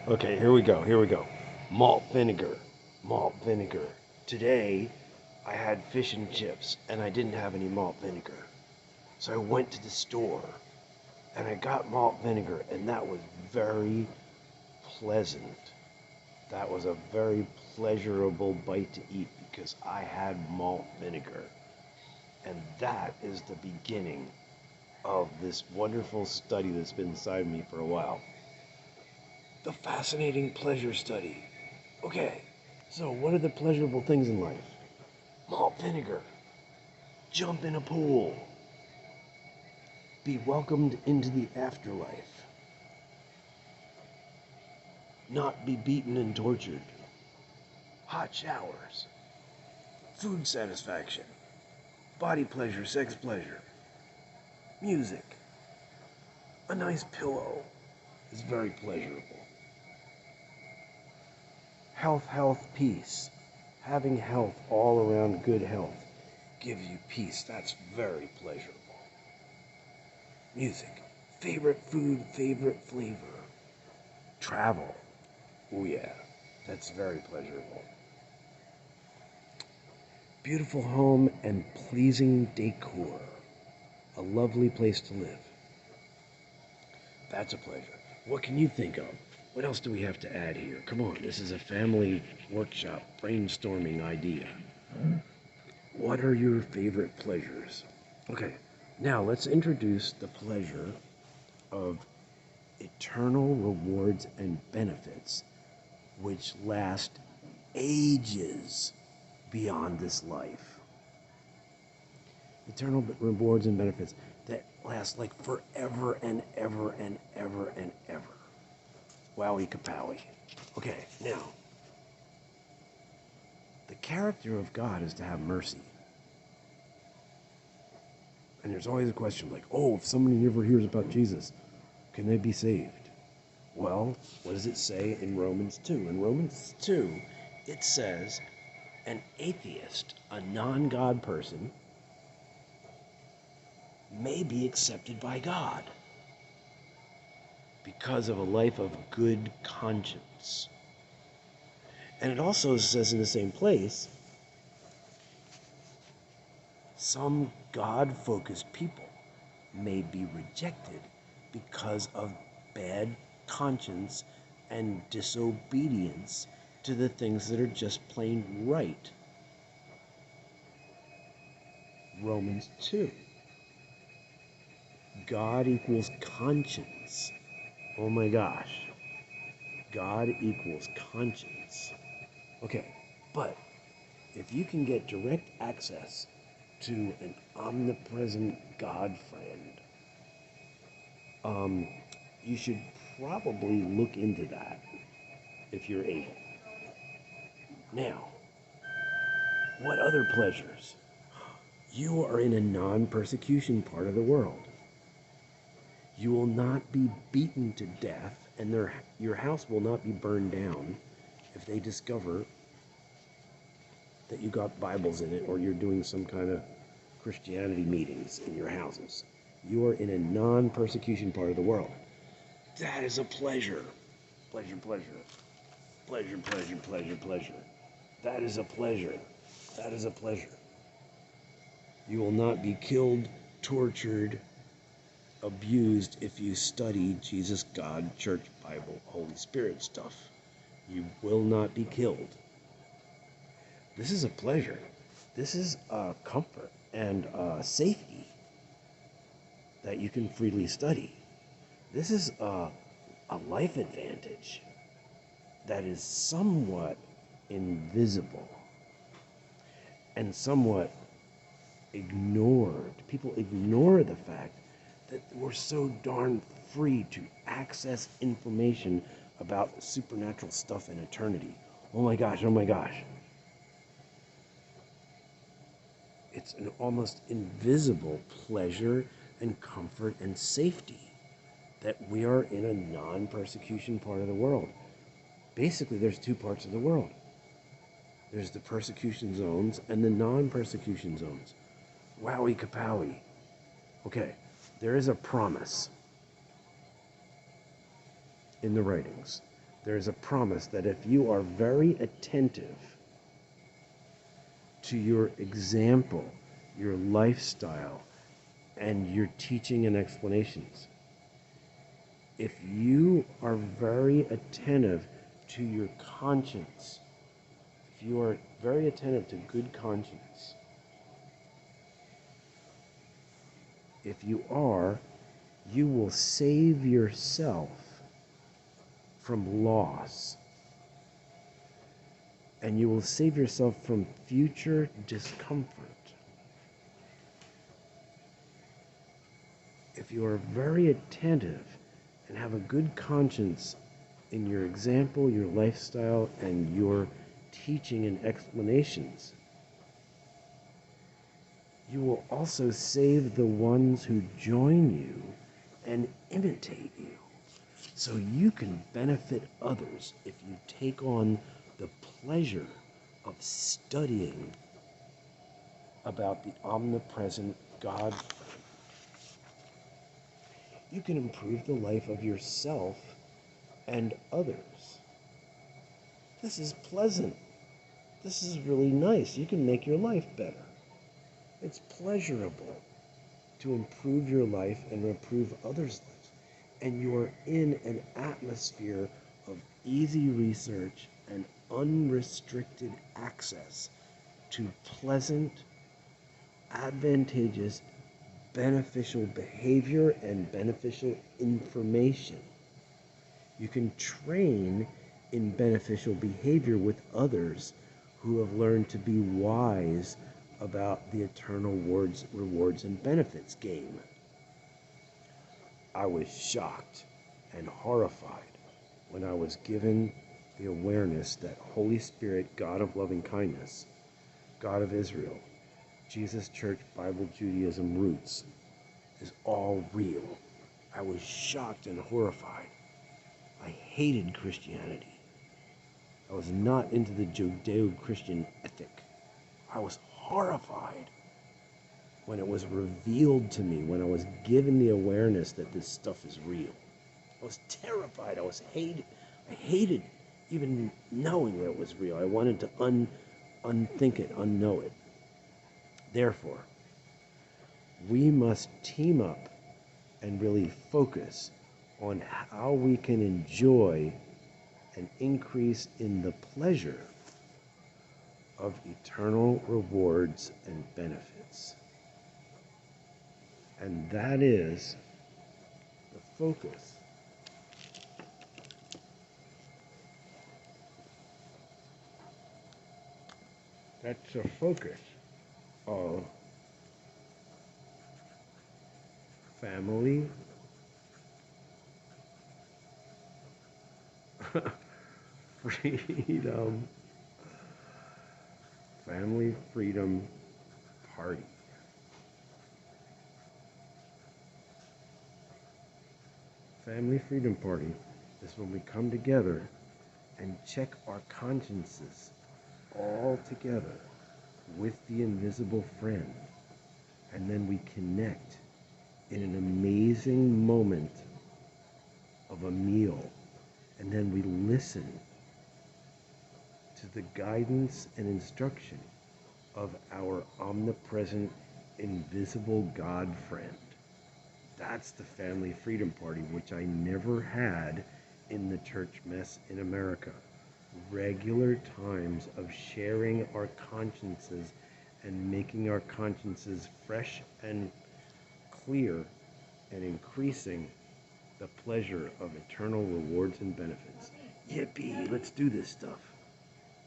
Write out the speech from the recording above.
Okay, here we go. Here we go. Malt vinegar. Malt vinegar. Today, I had fish and chips, and I didn't have any malt vinegar. So I went to the store, and I got malt vinegar, and that was very pleasant. That was a very pleasurable bite to eat because I had malt vinegar. And that is the beginning of this wonderful study that's been inside me for a while. The fascinating pleasure study. Okay, so what are the pleasurable things in life? Malt vinegar, jump in a pool, be welcomed into the afterlife, not be beaten and tortured, hot showers, food satisfaction, body pleasure, sex pleasure, music, a nice pillow is very pleasurable. Health, peace. Having health, all around good health, gives you peace. That's very pleasurable. Music. Favorite food, favorite flavor. Travel. Oh yeah, that's very pleasurable. Beautiful home and pleasing decor. A lovely place to live. That's a pleasure. What can you think of? What else do we have to add here? Come on, this is a family workshop, brainstorming idea. What are your favorite pleasures? Okay, now let's introduce the pleasure of eternal rewards and benefits, which last ages beyond this life. Eternal rewards and benefits that last like forever and ever and ever and ever. Wowie kapowie. Okay, now, the character of God is to have mercy. And there's always a question like, oh, if somebody ever hears about Jesus, can they be saved? Well, what does it say in Romans 2? In Romans 2, it says, an atheist, a non-God person, may be accepted by God because of a life of good conscience. And it also says in the same place, some God-focused people may be rejected because of bad conscience and disobedience to the things that are just plain right. Romans 2. God equals conscience. Oh my gosh. God equals conscience. Okay, but if you can get direct access to an omnipresent God friend, you should probably look into that if you're able. Now, what other pleasures? You are in a non-persecution part of the world. You will not be beaten to death, and your house will not be burned down if they discover that you got Bibles in it or you're doing some kind of Christianity meetings in your houses. You are in a non-persecution part of the world. That is a pleasure. Pleasure, pleasure. Pleasure, pleasure, pleasure, pleasure. That is a pleasure. That is a pleasure. You will not be killed, tortured, abused if you study Jesus, God, Church, Bible, Holy Spirit stuff. You will not be killed. This is a pleasure. This is a comfort and safety that you can freely study. This is a life advantage that is somewhat invisible and somewhat ignored. People ignore the fact that we're so darn free to access information about supernatural stuff in eternity. Oh my gosh, oh my gosh. It's an almost invisible pleasure and comfort and safety that we are in a non-persecution part of the world. Basically, there's two parts of the world. There's the persecution zones and the non-persecution zones. Wowie kapowie. Okay, there is a promise in the writings there's a promise that if you are very attentive to your example, your lifestyle, and your teaching and explanations, if you are very attentive to your conscience, if you are very attentive to good conscience, if you are, you will save yourself from loss, and you will save yourself from future discomfort. If you are very attentive and have a good conscience in your example, your lifestyle, and your teaching and explanations, you will also save the ones who join you and imitate you. So you can benefit others if you take on the pleasure of studying about the omnipresent God. You can improve the life of yourself and others. This is pleasant. This is really nice. You can make your life better. It's pleasurable to improve your life and improve others' lives. And you're in an atmosphere of easy research and unrestricted access to pleasant, advantageous, beneficial behavior and beneficial information. You can train in beneficial behavior with others who have learned to be wise about the eternal rewards and benefits game. I was shocked and horrified when I was given the awareness that Holy Spirit, God of loving kindness, God of Israel, Jesus Church, Bible, Judaism roots, is all real. I was shocked and horrified. I hated Christianity. I was not into the Judeo-Christian ethic. I was horrified when it was revealed to me, when I was given the awareness that this stuff is real. I was terrified. I hated even knowing that it was real. I wanted to unthink it, unknow it. Therefore, we must team up and really focus on how we can enjoy an increase in the pleasure of eternal rewards and benefits. And that is the focus. That's the focus of family, freedom, family freedom party. Family freedom party is when we come together and check our consciences all together with the invisible friend, and then we connect in an amazing moment of a meal, and then we listen to the guidance and instruction of our omnipresent, invisible God friend. That's the family freedom party, which I never had in the church mess in America. Regular times of sharing our consciences and making our consciences fresh and clear and increasing the pleasure of eternal rewards and benefits. Yippee, let's do this stuff.